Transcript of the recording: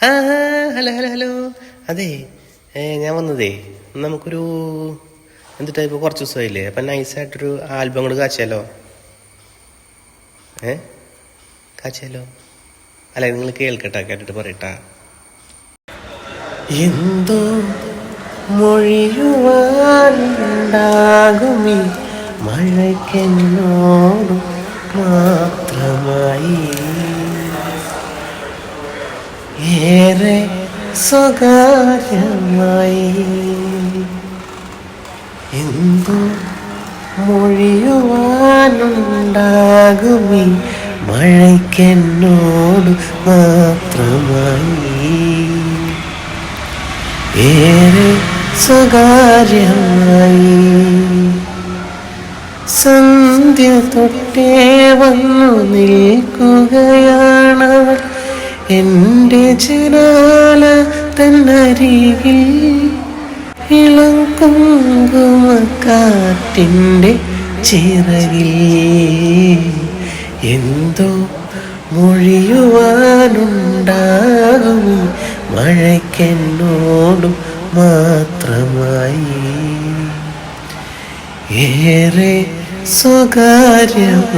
ആ hello hello hello. അതെ, ഞാൻ വന്നതേ നമുക്കൊരു എന്നിട്ട് ഇപ്പോൾ കുറച്ച് ദിവസമായില്ലേ, അപ്പം നൈസായിട്ടൊരു ആൽബം കൂടെ കാച്ചാലോ? കാച്ചാലോ? അല്ല, നിങ്ങൾ കേൾക്കട്ടാ, കേട്ടിട്ട് പറയട്ടാ. എന്തോ മൊഴിയുവാനുണ്ടാകുമീ മഴയ്ക്കെന്നോട് മാത്രമായി, ഏറെ സ്വകാര്യമായി. എന്തോ മൊഴിയുവാനുണ്ടാകുമീ മഴയ്ക്കെന്നോട് മാത്രമായി, ഏറെ സ്വകാര്യമായി. സന്ധ്യ തൊട്ടേ വന്നു നിൽക്കുകയാണവൾ എൻ്റെ ജനാല തന്നരികിൽ. ഇളം കുങ്കുമക്കാറ്റിൻ്റെ ചിറകിൽ എന്തോ മൊഴിയുവാനുണ്ടാകും മഴയ്ക്കെന്നോടും മാത്രമായി, ഏറെ സ്വകാര്യമായി.